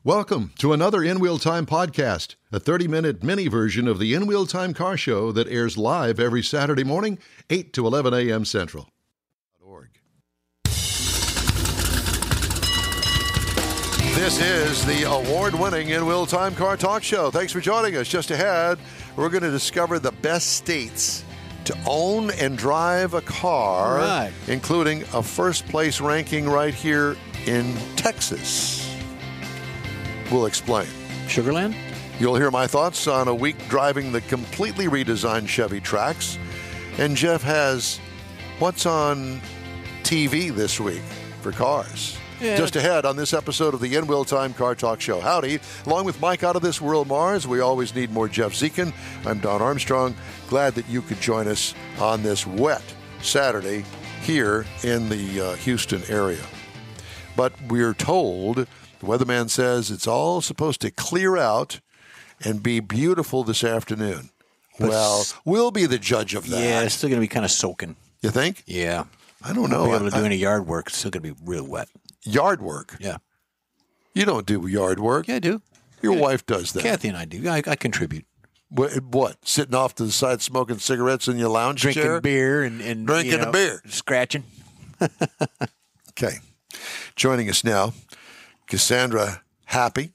Welcome to another In Wheel Time podcast, a 30-minute mini version of the In Wheel Time car show that airs live every Saturday morning, 8 to 11 a.m. Central. This is the award-winning In Wheel Time Car Talk Show. Thanks for joining us. Just ahead, we're going to discover the best states to own and drive a car, including a first-place ranking right here in Texas. We'll explain. Sugarland? You'll hear my thoughts on a week driving the completely redesigned Chevy Trax. And Jeff has what's on TV this week for cars. Yeah. Just ahead on this episode of the In Wheel Time Car Talk Show. Howdy. Along with Mike Out of This World Mars, we always need more Jeff Zekin. I'm Don Armstrong. Glad that you could join us on this wet Saturday here in the Houston area. But we're told, the weatherman says it's all supposed to clear out and be beautiful this afternoon. Well, we'll be the judge of that. Yeah, it's still going to be kind of soaking. You think? Yeah. I don't know. Won't be able to do any yard work. It's still going to be real wet. Yard work? Yeah. You don't do yard work? Yeah, I do. Your wife does that. Kathy and I do. I contribute. What? Sitting off to the side smoking cigarettes in your lounge Drinking chair? Beer and Drinking a beer. Scratching. Okay. Joining us now, Cassandra Happe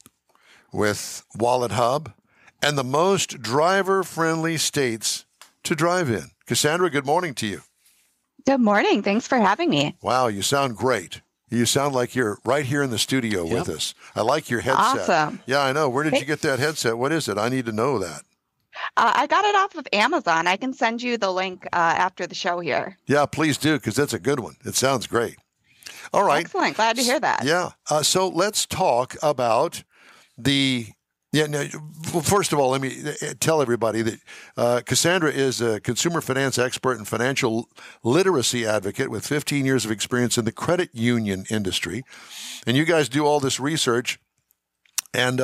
with WalletHub and the most driver-friendly states to drive in. Cassandra, good morning to you. Good morning. Thanks for having me. Wow, you sound great. You sound like you're right here in the studio with us. I like your headset. Awesome. Yeah, I know. Where did you get that headset? What is it? I need to know that. I got it off of Amazon. I can send you the link after the show here. Yeah, please do, because that's a good one. It sounds great. All right. Excellent. Glad to hear that. Yeah. So let's talk about the... Yeah. No, well, first of all, let me tell everybody that Cassandra is a consumer finance expert and financial literacy advocate with 15 years of experience in the credit union industry. And you guys do all this research. And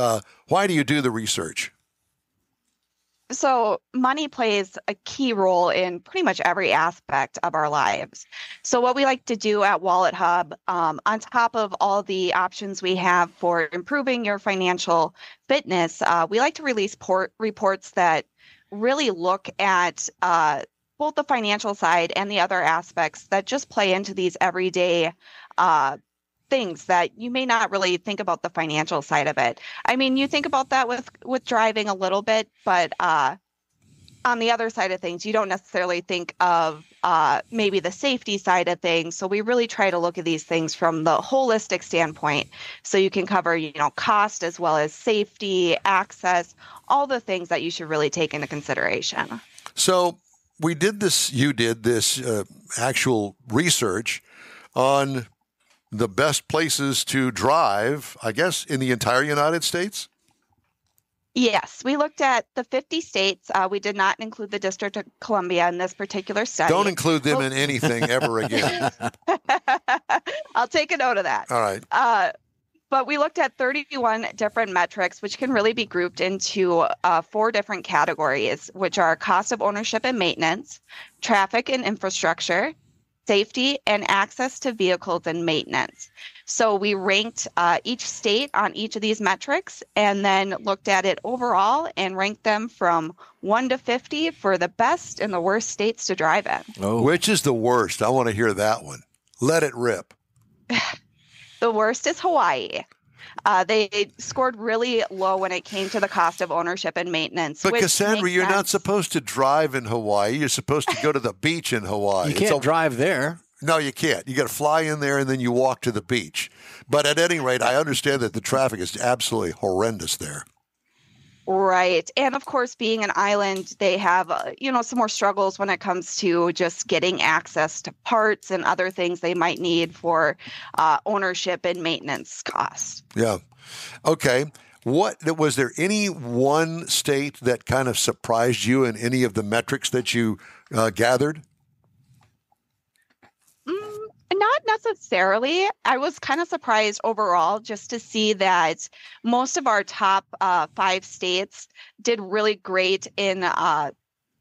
why do you do the research? So money plays a key role in pretty much every aspect of our lives. So what we like to do at WalletHub, on top of all the options we have for improving your financial fitness, we like to release reports that really look at both the financial side and the other aspects that just play into these everyday things that you may not really think about the financial side of it. I mean, you think about that with driving a little bit, but on the other side of things, you don't necessarily think of maybe the safety side of things. So we really try to look at these things from the holistic standpoint. So you can cover, cost as well as safety, access, all the things that you should really take into consideration. So you did this actual research on the best places to drive, I guess, in the entire United States? Yes, we looked at the 50 states. We did not include the District of Columbia in this particular study. Don't include them in anything ever again. I'll take a note of that. All right. But we looked at 31 different metrics, which can really be grouped into 4 different categories, which are cost of ownership and maintenance, traffic and infrastructure, safety, and access to vehicles and maintenance. So we ranked each state on each of these metrics and then looked at it overall and ranked them from 1 to 50 for the best and the worst states to drive in. Oh. Which is the worst? I want to hear that one. Let it rip. The worst is Hawaii. They scored really low when it came to the cost of ownership and maintenance. But Cassandra, you're not supposed to drive in Hawaii. You're supposed to go to the beach in Hawaii. You can't drive there. No, you can't. You got to fly in there and then you walk to the beach. But at any rate, I understand that the traffic is absolutely horrendous there. Right. And of course, being an island, they have, some more struggles when it comes to just getting access to parts and other things they might need for ownership and maintenance costs. Yeah. Okay. Was there any one state that kind of surprised you in any of the metrics that you gathered? Not necessarily. I was kind of surprised overall just to see that most of our top 5 states did really great in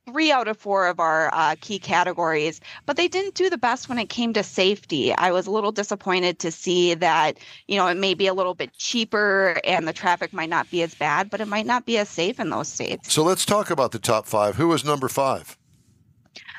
3 out of 4 of our key categories, but they didn't do the best when it came to safety. I was a little disappointed to see that, it may be a little bit cheaper and the traffic might not be as bad, but it might not be as safe in those states. So let's talk about the top 5. Who was number 5?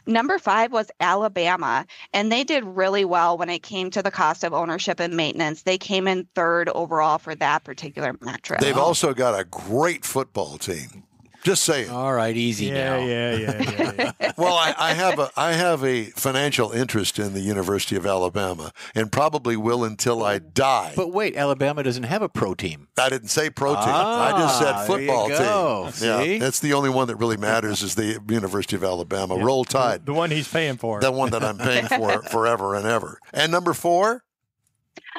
Number 5 was Alabama, and they did really well when it came to the cost of ownership and maintenance. They came in 3rd overall for that particular metric. They've also got a great football team. Just saying. All right, easy now. Yeah. Well, I have a financial interest in the University of Alabama, and probably will until I die. But wait, Alabama doesn't have a pro team. I didn't say pro team. I just said football there you go. team. See? Yeah, that's the only one that really matters is the University of Alabama. Yeah. Roll Tide. The one he's paying for. The one that I'm paying for forever and ever. And number 4?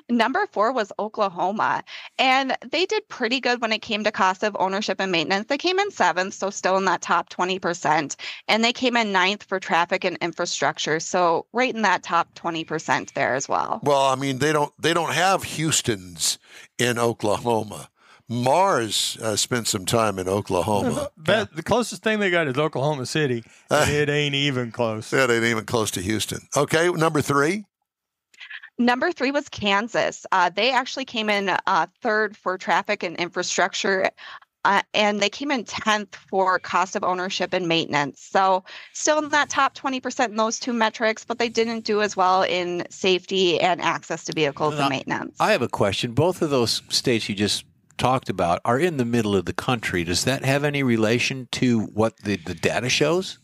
Number 4 was Oklahoma, and they did pretty good when it came to cost of ownership and maintenance. They came in 7th, so still in that top 20%, and they came in 9th for traffic and infrastructure, so right in that top 20% there as well. Well, I mean, they don't have Houstons in Oklahoma. Mars spent some time in Oklahoma. The closest thing they got is Oklahoma City, and it ain't even close. It ain't even close to Houston. Okay, number 3? Number 3 was Kansas. They actually came in 3rd for traffic and infrastructure, and they came in 10th for cost of ownership and maintenance. So still in that top 20% in those 2 metrics, but they didn't do as well in safety and access to vehicles and maintenance. I have a question. Both of those states you just talked about are in the middle of the country. Does that have any relation to what the data shows?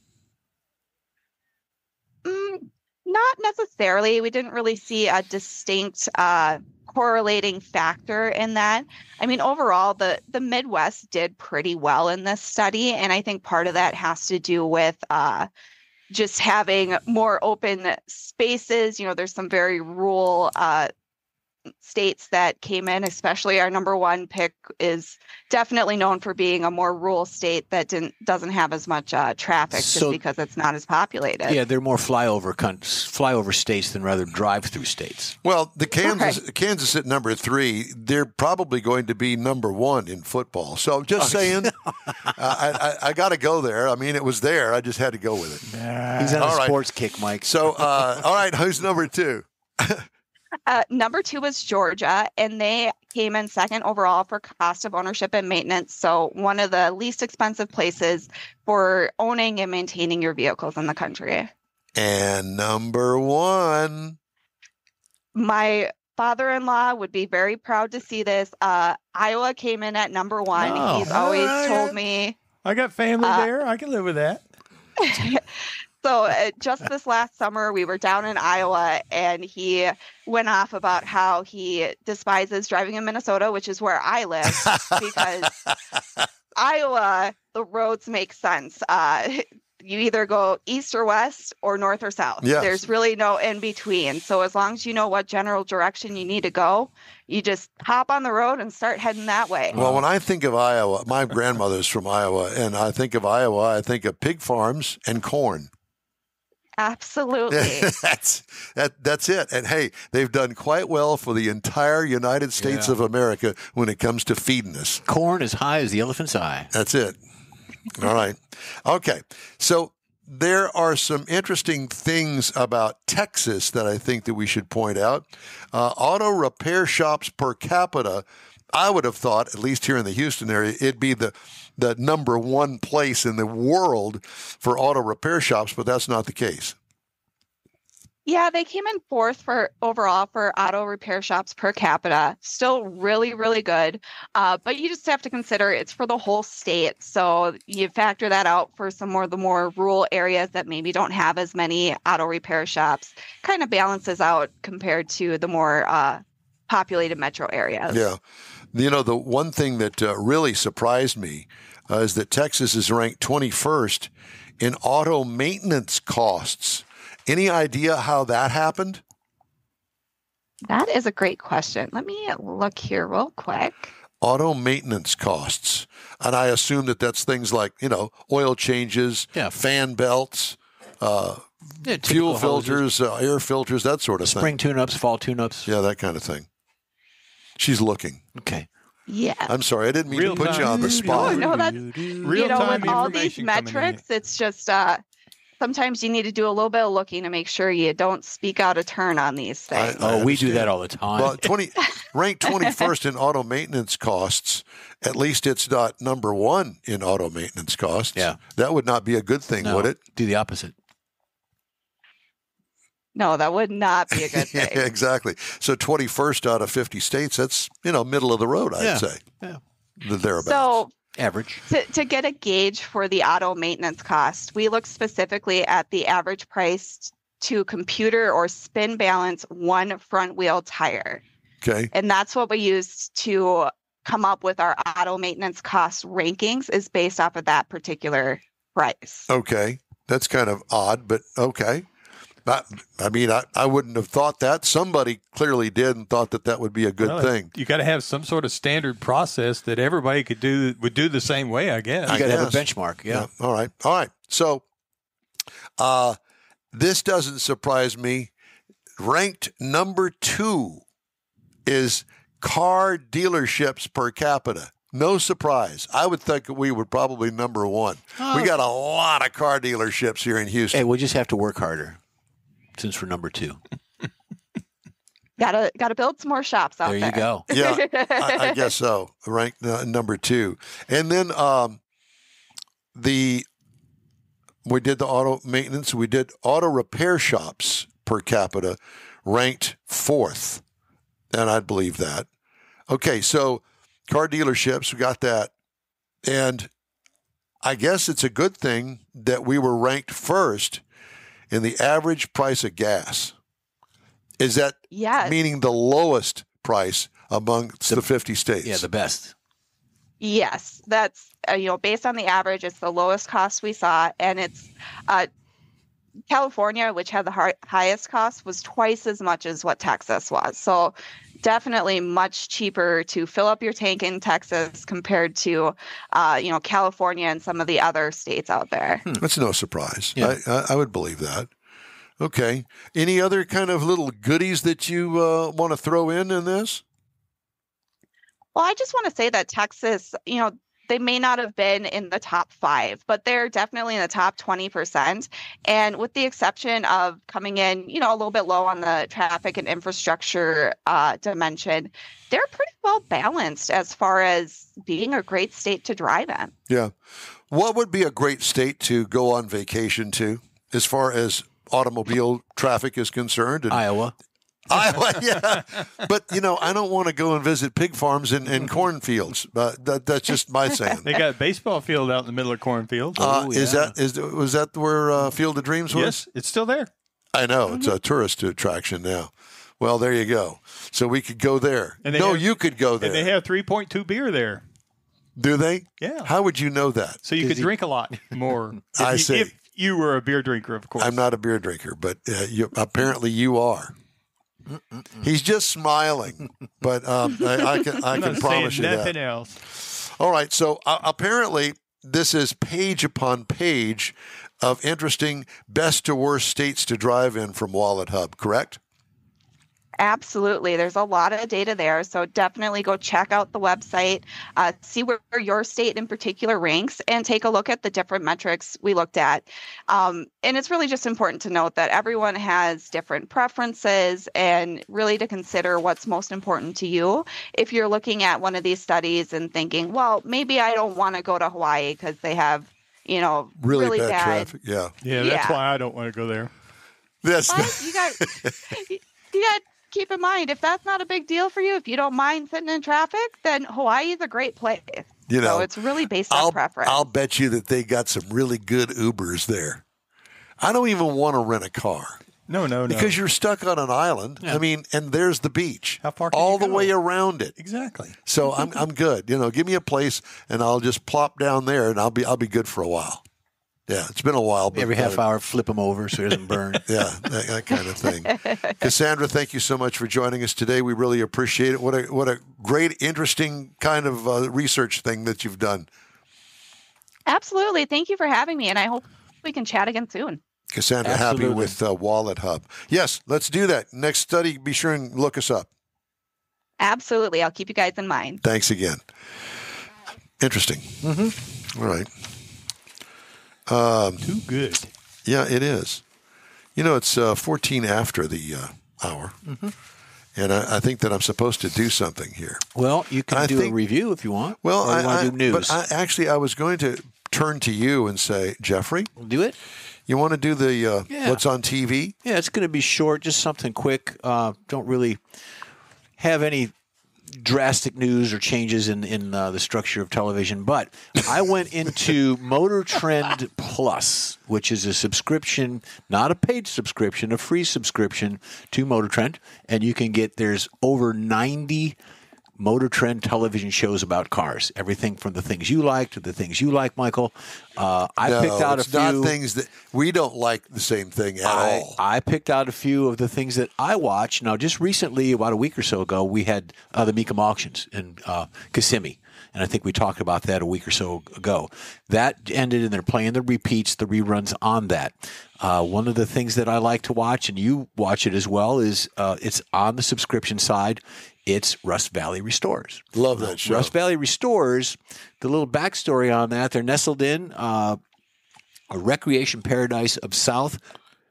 Not necessarily. We didn't really see a distinct correlating factor in that. I mean, overall, the Midwest did pretty well in this study, and I think part of that has to do with just having more open spaces. There's some very rural states that came in, especially our number 1 pick is definitely known for being a more rural state that doesn't have as much traffic just because it's not as populated. Yeah, they're more flyover states than rather drive-through states. Well, Kansas at number 3, they're probably going to be number 1 in football. So just saying, I got to go there. I mean, it was there. I just had to go with it. He's on a sports kick, Mike. So, all right, who's number 2? Number 2 was Georgia, and they came in 2nd overall for cost of ownership and maintenance. So one of the least expensive places for owning and maintaining your vehicles in the country. And number 1. My father-in-law would be very proud to see this. Iowa came in at number 1. Oh, he's always told me. I got family there. I can live with that. So just this last summer, we were down in Iowa, and he went off about how he despises driving in Minnesota, which is where I live, because Iowa, the roads make sense. You either go east or west or north or south. Yes. There's really no in between. So as long as you know what general direction you need to go, you just hop on the road and start heading that way. Well, when I think of Iowa, my grandmother's from Iowa, and I think of Iowa, I think of pig farms and corn. Absolutely. That's it. And hey, they've done quite well for the entire United States of America when it comes to feeding us. Corn as high as the elephant's eye. That's it. All right. Okay. So there are some interesting things about Texas that I think that we should point out. Auto repair shops per capita, I would have thought, at least here in the Houston area, it'd be the number 1 place in the world for auto repair shops, but that's not the case. Yeah, they came in 4th for overall for auto repair shops per capita. Still really, really good. But you just have to consider it's for the whole state. So you factor that out for some more the more rural areas that maybe don't have as many auto repair shops. Kind of balances out compared to the more populated metro areas. Yeah. The one thing that really surprised me is that Texas is ranked 21st in auto maintenance costs. Any idea how that happened? That is a great question. Let me look here real quick. Auto maintenance costs. And I assume that that's things like, oil changes, fan belts, fuel filters, air filters, that sort of thing. Spring tune-ups, fall tune-ups. Yeah, that kind of thing. She's looking. Okay. Yeah. I'm sorry, I didn't mean to put you on the spot. No, that's, with all these metrics, it's just sometimes you need to do a little bit of looking to make sure you don't speak out of turn on these things. We do that all the time. Well, ranked 21st in auto maintenance costs. At least it's not number one in auto maintenance costs. Yeah. That would not be a good thing, would it? Do the opposite. No, that would not be a good thing. Yeah, exactly. So 21st out of 50 states, that's, middle of the road, I'd say. Yeah. Thereabouts. So average. To get a gauge for the auto maintenance cost, we look specifically at the average price to computer or spin balance one front wheel tire. Okay. And that's what we use to come up with our auto maintenance cost rankings, is based off of that particular price. Okay. That's kind of odd, but okay. I wouldn't have thought that. Somebody clearly did and thought that would be a good thing. You got to have some sort of standard process that everybody would do the same way, I guess. You got to have a benchmark. Yeah. All right. So this doesn't surprise me. Ranked number 2 is car dealerships per capita. No surprise. I would think we were probably number 1. We got a lot of car dealerships here in Houston. Hey, we'll just have to work harder since we're number 2. Gotta build some more shops out there. There you go. Yeah, I guess so. Ranked number 2. And then we did the auto maintenance. We did auto repair shops per capita, ranked 4th. And I'd believe that. Okay, so car dealerships, we got that. And I guess it's a good thing that we were ranked first in the average price of gas. Is that meaning the lowest price amongst the 50 states? Yeah, the best. Yes, that's based on the average, it's the lowest cost we saw, and it's California, which had the highest cost, was twice as much as what Texas was. So definitely much cheaper to fill up your tank in Texas compared to California and some of the other states out there. That's no surprise. Yeah. I would believe that. Okay. Any other kind of little goodies that you want to throw in this? Well, I just want to say that Texas, they may not have been in the top 5, but they're definitely in the top 20%. And with the exception of coming in, a little bit low on the traffic and infrastructure dimension, they're pretty well balanced as far as being a great state to drive in. Yeah. What would be a great state to go on vacation to as far as automobile traffic is concerned? Iowa. Iowa, yeah. But, I don't want to go and visit pig farms and cornfields. That's just my saying. They got a baseball field out in the middle of cornfields. Was that where Field of Dreams was? Yes, it's still there. I know. It's a tourist attraction now. Well, there you go. So we could go there. You could go there. And they have 3.2 beer there. Do they? Yeah. How would you know that? So you could drink a lot more. I see. If you were a beer drinker, of course. I'm not a beer drinker, but apparently you are. He's just smiling, but I can promise you that. Nothing else. All right. So apparently this is page upon page of interesting best to worst states to drive in from WalletHub, correct? Absolutely. There's a lot of data there. So definitely go check out the website, see where your state in particular ranks, and take a look at the different metrics we looked at. And it's really just important to note that everyone has different preferences, and really to consider what's most important to you. If you're looking at one of these studies and thinking, well, maybe I don't want to go to Hawaii because they have, really bad traffic. Yeah. Yeah, that's why I don't want to go there. You got keep in mind, if that's not a big deal for you, if you don't mind sitting in traffic, then Hawaii is a great place. So it's really based on preference. I'll bet you that they got some really good Ubers there. I don't even want to rent a car. No. Because you're stuck on an island. Yeah. I mean, and there's the beach. How far can all you go? The way around it. Exactly. So I'm good. Give me a place and I'll just plop down there and I'll be good for a while. Yeah, it's been a while. But every half hour, flip them over so it doesn't burn. Yeah, that kind of thing. Cassandra, thank you so much for joining us today. We really appreciate it. What a great, interesting kind of research thing that you've done. Absolutely. Thank you for having me, and I hope we can chat again soon. Cassandra Happe with WalletHub. Yes, let's do that. Next study, be sure and look us up. Absolutely. I'll keep you guys in mind. Thanks again. Interesting. All right. Too good. Yeah, it is. You know, it's 14 after the hour. And I think that I'm supposed to do something here. Well, you can do a review if you want. Well, or you want to do news. But I was going to turn to you and say, Jeffrey, do it. You want to do the what's on TV? Yeah, it's going to be short, just something quick. Don't really have any drastic news or changes in the structure of television. But I went into Motor Trend Plus, which is a subscription, not a paid subscription, a free subscription to Motor Trend. And you can there's over 90 Motor Trend television shows about cars. Everything from the things you like to the things you like, Michael. I picked out a few. Not things that we don't like the same thing at all. I picked out a few of the things that I watch. Now, just recently, about a week or so ago, we had the Mecum auctions in Kissimmee. And I think we talked about that a week or so ago. That ended, and they're playing the repeats, the reruns on that. One of the things that I like to watch, and you watch it as well, is it's on the subscription side. It's Rust Valley Restores. Love that show. Rust Valley Restores, the little backstory on that, they're nestled in a recreation paradise of South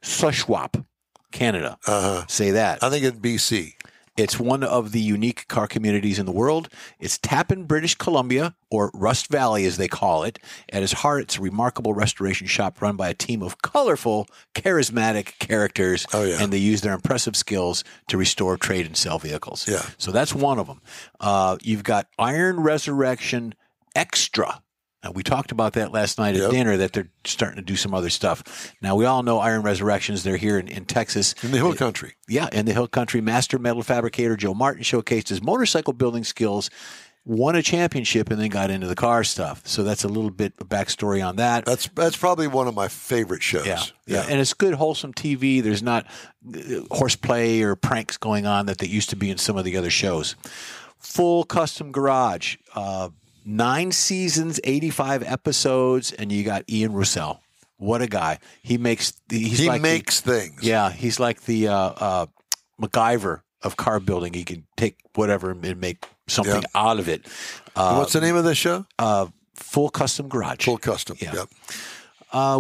Shuswap, Canada. Say that. I think it's BC. It's one of the unique car communities in the world. It's Tappan, British Columbia, or Rust Valley as they call it. At its heart, it's a remarkable restoration shop run by a team of colorful, charismatic characters. Oh, yeah. And they use their impressive skills to restore, trade, and sell vehicles. Yeah. So that's one of them. You've got Iron Resurrection Extra. Now, we talked about that last night at dinner, that they're starting to do some other stuff. Now, we all know Iron Resurrections. They're here in Texas. In the Hill Country. Yeah, in the Hill Country. Master metal fabricator Joe Martin showcased his motorcycle building skills, won a championship, and then got into the car stuff. So that's a little bit of backstory on that. That's probably one of my favorite shows. Yeah. And it's good, wholesome TV. There's not horseplay or pranks going on that there used to be in some of the other shows. Full Custom Garage. 9 seasons, 85 episodes, and you got Ian Russell. What a guy! He makes things. Yeah, he's like the MacGyver of car building. He can take whatever and make something out of it. What's the name of this show? Full Custom Garage. Full Custom. Yeah. Yep.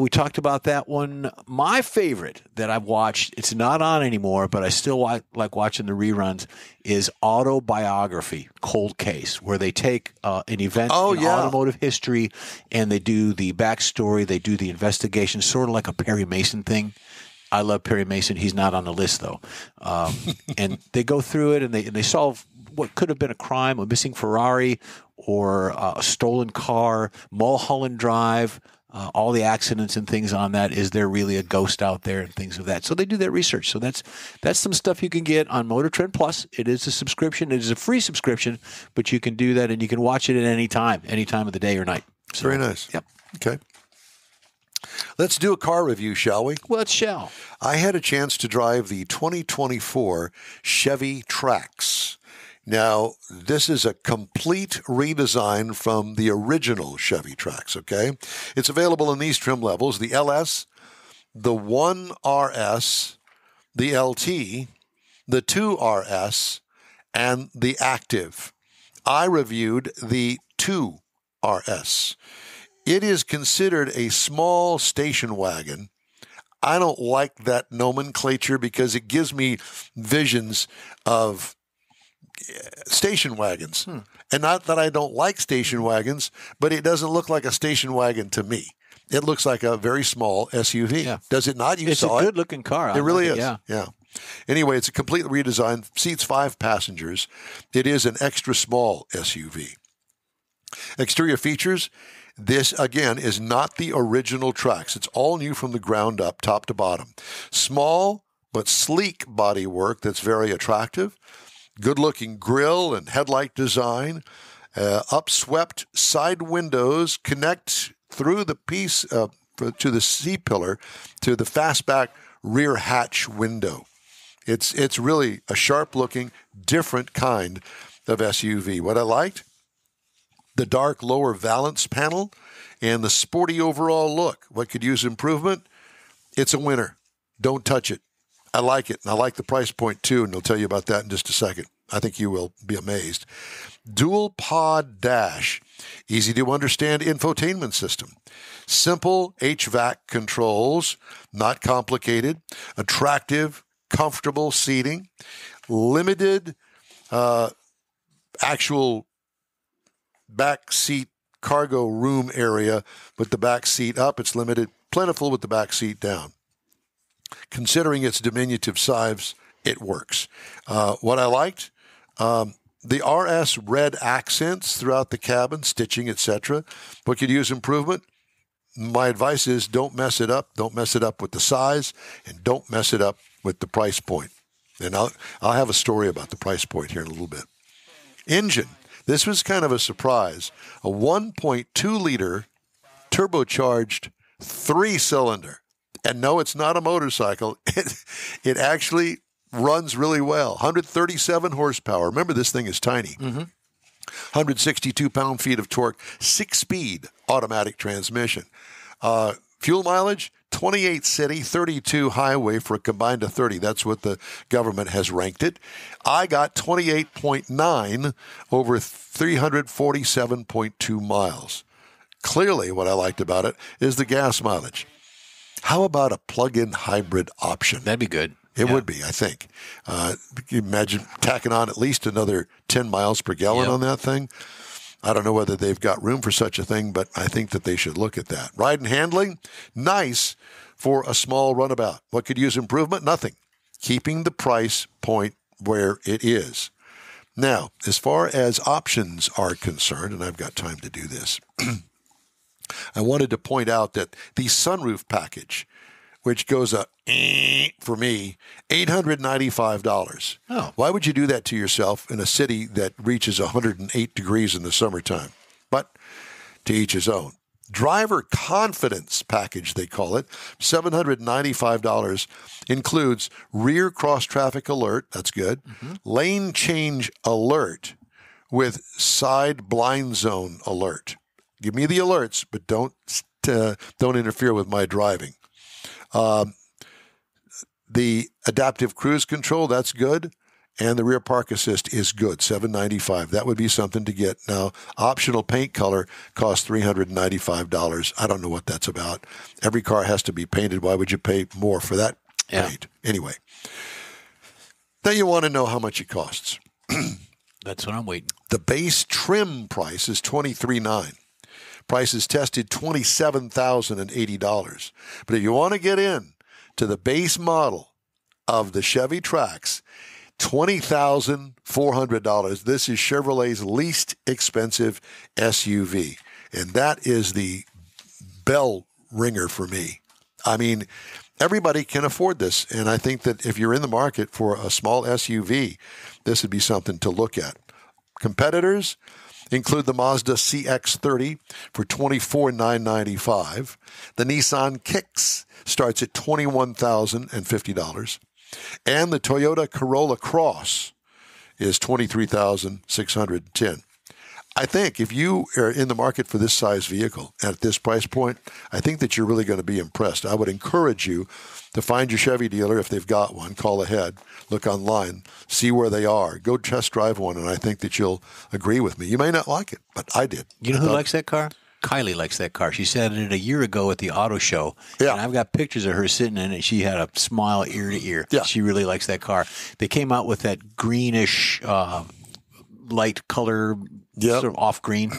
We talked about that one. My favorite that I've watched, it's not on anymore, but I still like watching the reruns, is Autobiography, Cold Case, where they take an event in automotive history and they do the backstory, they do the investigation, sort of like a Perry Mason thing. I love Perry Mason. He's not on the list, though. And they go through it and they solve what could have been a crime, a missing Ferrari or a stolen car, Mulholland Drive, all the accidents and things on that. Is there really a ghost out there and things of that? So they do that research. So that's some stuff you can get on Motor Trend Plus. It is a subscription. It is a free subscription, but you can do that and you can watch it at any time of the day or night. So, very nice. Yep. Okay. Let's do a car review, shall we? Let's shall. I had a chance to drive the 2024 Chevy Trax. Now, this is a complete redesign from the original Chevy Trax, okay? It's available in these trim levels: the LS, the 1RS, the LT, the 2RS, and the Active. I reviewed the 2RS. It is considered a small station wagon. I don't like that nomenclature because it gives me visions of station wagons. And not that I don't like station wagons, but it doesn't look like a station wagon to me. It looks like a very small SUV. Yeah. Does it not? It's a good-looking car. It really is. Yeah. Anyway, it's a complete redesign. Seats 5 passengers. It is an extra small SUV. Exterior features. This, again, is not the original Trax. It's all new from the ground up, top to bottom. Small but sleek bodywork that's very attractive. Good-looking grille and headlight design. Upswept side windows connect through the piece to the C-pillar to the fastback rear hatch window. It's really a sharp-looking, different kind of SUV. What I liked, the dark lower valance panel and the sporty overall look. What could use improvement? It's a winner. Don't touch it. I like it, and I like the price point, too, and I'll tell you about that in just a second. I think you will be amazed. Dual pod dash, easy to understand infotainment system. Simple HVAC controls, not complicated. Attractive, comfortable seating. Limited actual back seat cargo room area with the back seat up. It's limited, plentiful with the back seat down. Considering its diminutive size, it works. What I liked, the RS red accents throughout the cabin, stitching, etc. What could use improvement? My advice is don't mess it up. Don't mess it up with the size, and don't mess it up with the price point. And I'll have a story about the price point here in a little bit. Engine. This was kind of a surprise. A 1.2-liter turbocharged 3-cylinder. And no, it's not a motorcycle. It actually runs really well. 137 horsepower. Remember, this thing is tiny. 162 pound-feet of torque. 6-speed automatic transmission. Fuel mileage, 28 city, 32 highway for a combined of 30. That's what the government has ranked it. I got 28.9 over 347.2 miles. Clearly, what I liked about it is the gas mileage. How about a plug-in hybrid option? That'd be good. It would be, I think. Can you imagine tacking on at least another 10 miles per gallon on that thing? I don't know whether they've got room for such a thing, but I think that they should look at that. Ride and handling, nice for a small runabout. What could use improvement? Nothing. Keeping the price point where it is. Now, as far as options are concerned, and I've got time to do this, I wanted to point out that the sunroof package, which goes up for me, $895. Oh. Why would you do that to yourself in a city that reaches 108 degrees in the summertime? But to each his own. Driver confidence package, they call it, $795, includes rear cross-traffic alert, that's good, lane change alert with side blind zone alert. Give me the alerts, but don't interfere with my driving. The adaptive cruise control, that's good. And the rear park assist is good, $795. That would be something to get. Now, optional paint color costs $395. I don't know what that's about. Every car has to be painted. Why would you pay more for that paint? Anyway. Now you want to know how much it costs. That's what I'm waiting. The base trim price is $23,900. Price is tested $27,080. But if you want to get in to the base model of the Chevy Trax, $20,400. This is Chevrolet's least expensive SUV. And that is the bell ringer for me. I mean, everybody can afford this. And I think that if you're in the market for a small SUV, this would be something to look at. Competitors include the Mazda CX-30 for $24,995. The Nissan Kicks starts at $21,050. And the Toyota Corolla Cross is $23,610. I think if you are in the market for this size vehicle at this price point, I think that you're really going to be impressed. I would encourage you to find your Chevy dealer if they've got one. Call ahead, look online, see where they are. Go test drive one, and I think that you'll agree with me. You may not like it, but I did. You know who likes that car? Kylie likes that car. She said it a year ago at the auto show. Yeah. And I've got pictures of her sitting in it. She had a smile ear to ear. Yeah. She really likes that car. They came out with that greenish light color, sort of off green.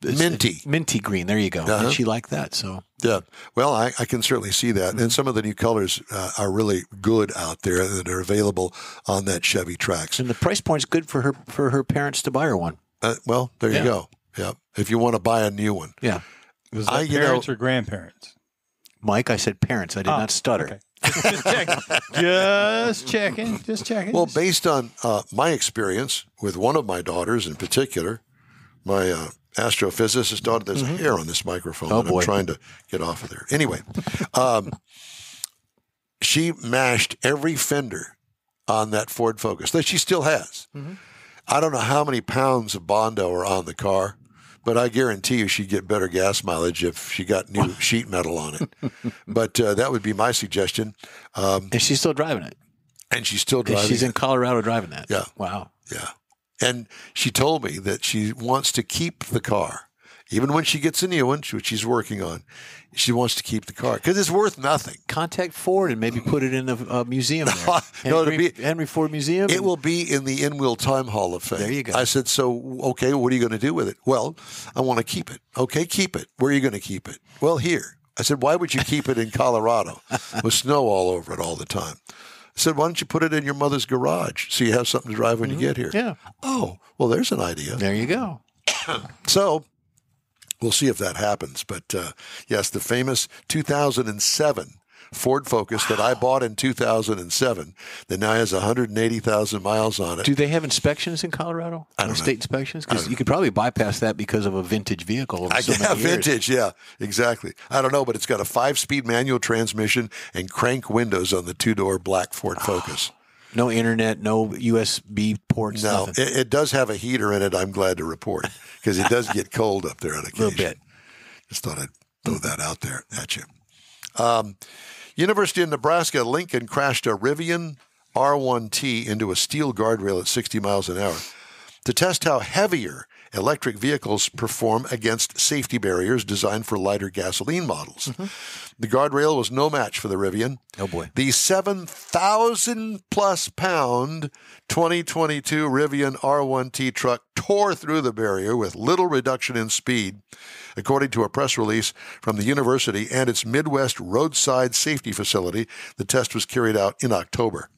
Minty green. There you go. And she liked that. So yeah. Well, I can certainly see that. And some of the new colors are really good out there that are available on that Chevy Trax. And the price point's good for her parents to buy her one. Well, there you go. Yeah. If you want to buy a new one. Yeah. Was that parents or grandparents? Mike, I said parents. I did not stutter. Okay. Just checking. Well, based on my experience with one of my daughters in particular, my astrophysicist daughter, there's hair on this microphone, and I'm trying to get off of there. Anyway, she mashed every fender on that Ford Focus that she still has. I don't know how many pounds of Bondo are on the car, but I guarantee you she'd get better gas mileage if she got new sheet metal on it. But that would be my suggestion. And she's still driving it. And she's still driving She's in Colorado driving that. Yeah. Wow. Yeah. And she told me that she wants to keep the car. Even when she gets a new one, which she's working on, she wants to keep the car because it's worth nothing. Contact Ford and maybe put it in the museum there. Henry Ford Museum. It will be in the In-Wheel Time Hall of Fame. There you go. I said, so, okay, what are you going to do with it? Well, I want to keep it. Okay, keep it. Where are you going to keep it? Well, here. I said, why would you keep it in Colorado with snow all over it all the time? I said, why don't you put it in your mother's garage so you have something to drive when you get here? Yeah. Oh, well, there's an idea. There you go. So we'll see if that happens. But, yes, the famous 2007 Ford Focus that I bought in 2007 that now has 180,000 miles on it. Do they have inspections in Colorado? I don't know. State inspections? Because you could probably bypass that because of a vintage vehicle. Vintage, yeah, exactly. I don't know, but it's got a 5-speed manual transmission and crank windows on the 2-door black Ford Focus. No internet, no USB ports, No, nothing. it does have a heater in it, I'm glad to report, because it does get cold up there on occasion. A little bit. Just thought I'd throw that out there at you. University of Nebraska, Lincoln crashed a Rivian R1T into a steel guardrail at 60 miles an hour to test how heavier electric vehicles perform against safety barriers designed for lighter gasoline models. Mm-hmm. The guardrail was no match for the Rivian. Oh, boy. The 7,000-plus pound 2022 Rivian R1T truck tore through the barrier with little reduction in speed, according to a press release from the university and its Midwest Roadside Safety Facility. The test was carried out in October.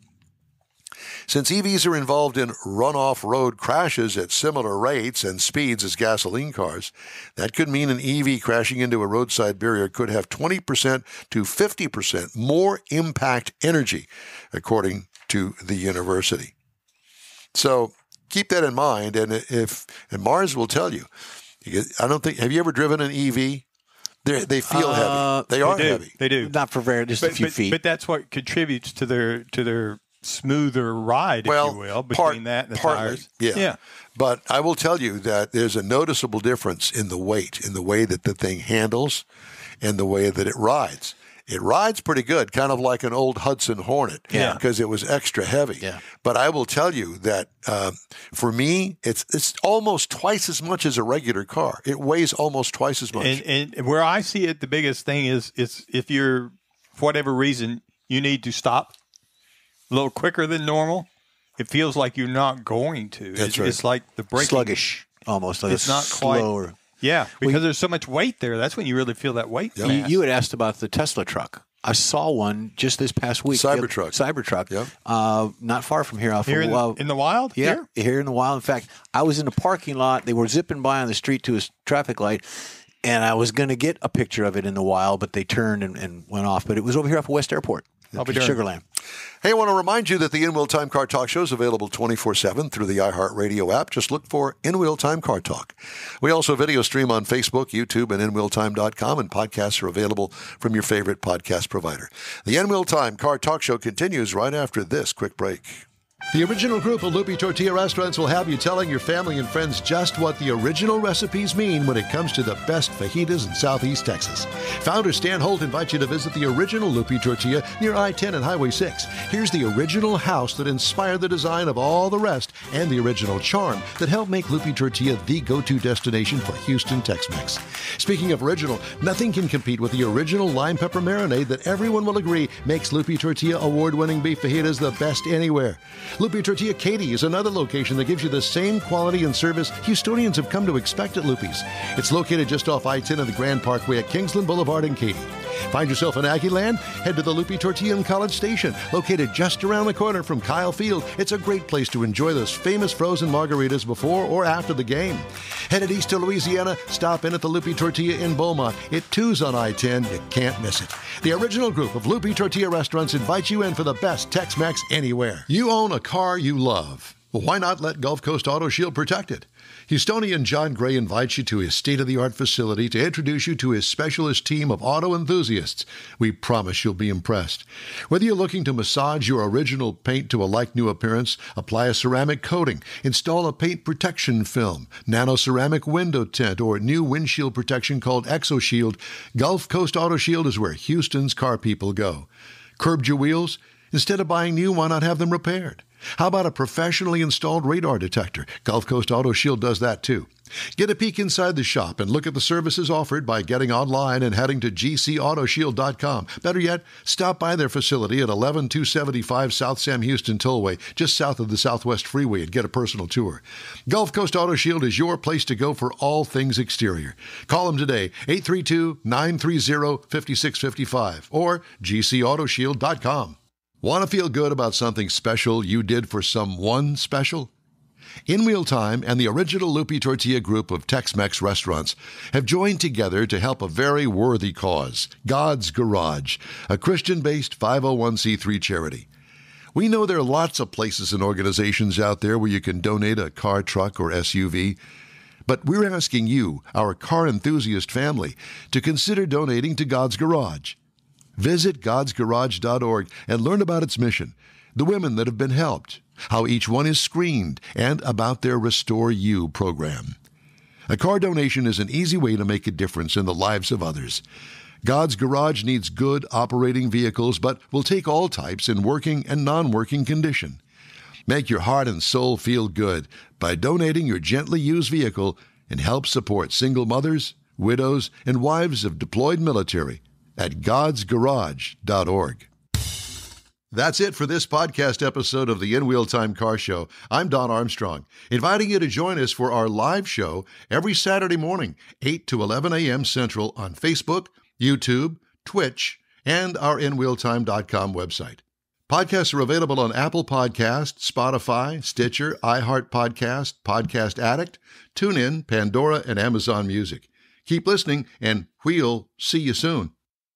Since EVs are involved in runoff road crashes at similar rates and speeds as gasoline cars, that could mean an EV crashing into a roadside barrier could have 20% to 50% more impact energy, according to the university. So keep that in mind, and Mars will tell you. I don't think. Have you ever driven an EV? They feel heavy. They are heavy. They do. Not for just a few feet. But that's what contributes to their smoother ride, if you will, between that and the tires. Yeah. But I will tell you that there's a noticeable difference in the weight, in the way that the thing handles and the way that it rides. It rides pretty good, kind of like an old Hudson Hornet, because it was extra heavy. Yeah. But I will tell you that for me, it's almost twice as much as a regular car. It weighs almost twice as much. And where I see it, the biggest thing is if you're, for whatever reason, you need to stop a little quicker than normal, it feels like you're not going to. That's right. It's like the braking. Sluggish, almost. Like it's not slower. Quite. Yeah, because there's so much weight there. That's when you really feel that weight. Yep. You had asked about the Tesla truck. I saw one just this past week. Cybertruck. Yep. Not far from here. Here in the wild? Yeah, here in the wild. In fact, I was in the parking lot. They were zipping by on the street to a traffic light, and I was going to get a picture of it in the wild, but they turned and went off. But it was over here off of West Airport. I'll be darned. Sugarland. Hey, I want to remind you that the In-Wheel Time Car Talk show is available 24/7 through the iHeartRadio app. Just look for In-Wheel Time Car Talk. We also video stream on Facebook, YouTube, and InWheelTime.com, and podcasts are available from your favorite podcast provider. The In-Wheel Time Car Talk show continues right after this quick break. The original group of Loopy Tortilla restaurants will have you telling your family and friends just what the original recipes mean when it comes to the best fajitas in Southeast Texas. Founder Stan Holt invites you to visit the original Loopy Tortilla near I-10 and Highway 6. Here's the original house that inspired the design of all the rest and the original charm that helped make Loopy Tortilla the go-to destination for Houston Tex-Mex. Speaking of original, nothing can compete with the original lime pepper marinade that everyone will agree makes Loopy Tortilla award-winning beef fajitas the best anywhere. Loopy Tortilla Katy is another location that gives you the same quality and service Houstonians have come to expect at Loopy's. It's located just off I-10 and the Grand Parkway at Kingsland Boulevard in Katy. Find yourself in Aggie Land? Head to the Loopy Tortilla in College Station, located just around the corner from Kyle Field. It's a great place to enjoy those famous frozen margaritas before or after the game. Headed east to Louisiana, stop in at the Loopy Tortilla in Beaumont. It too's on I-10. You can't miss it. The original group of Loopy Tortilla restaurants invites you in for the best Tex-Mex anywhere. You own a car you love. Well, why not let Gulf Coast Auto Shield protect it? Houstonian John Gray invites you to his state-of-the-art facility to introduce you to his specialist team of auto enthusiasts. We promise you'll be impressed. Whether you're looking to massage your original paint to a like-new appearance, apply a ceramic coating, install a paint protection film, nano-ceramic window tint, or new windshield protection called ExoShield, Gulf Coast Auto Shield is where Houston's car people go. Curbed your wheels? Instead of buying new, why not have them repaired? How about a professionally installed radar detector? Gulf Coast Auto Shield does that too. Get a peek inside the shop and look at the services offered by getting online and heading to gcautoshield.com. Better yet, stop by their facility at 11275 South Sam Houston Tollway, just south of the Southwest Freeway, and get a personal tour. Gulf Coast Auto Shield is your place to go for all things exterior. Call them today, 832-930-5655 or gcautoshield.com. Want to feel good about something special you did for someone special? In Wheel Time and the original Lupi Tortilla group of Tex-Mex restaurants have joined together to help a very worthy cause, God's Garage, a Christian-based 501c3 charity. We know there are lots of places and organizations out there where you can donate a car, truck, or SUV, but we're asking you, our car enthusiast family, to consider donating to God's Garage. Visit godsgarage.org and learn about its mission, the women that have been helped, how each one is screened, and about their Restore You program. A car donation is an easy way to make a difference in the lives of others. God's Garage needs good operating vehicles, but will take all types in working and non-working condition. Make your heart and soul feel good by donating your gently used vehicle and help support single mothers, widows, and wives of deployed military at godsgarage.org. That's it for this podcast episode of the In Wheel Time Car Show. I'm Don Armstrong, inviting you to join us for our live show every Saturday morning, 8 to 11 a.m. Central on Facebook, YouTube, Twitch, and our InWheelTime.com website. Podcasts are available on Apple Podcasts, Spotify, Stitcher, iHeart Podcast, Podcast Addict, TuneIn, Pandora, and Amazon Music. Keep listening, and we'll see you soon.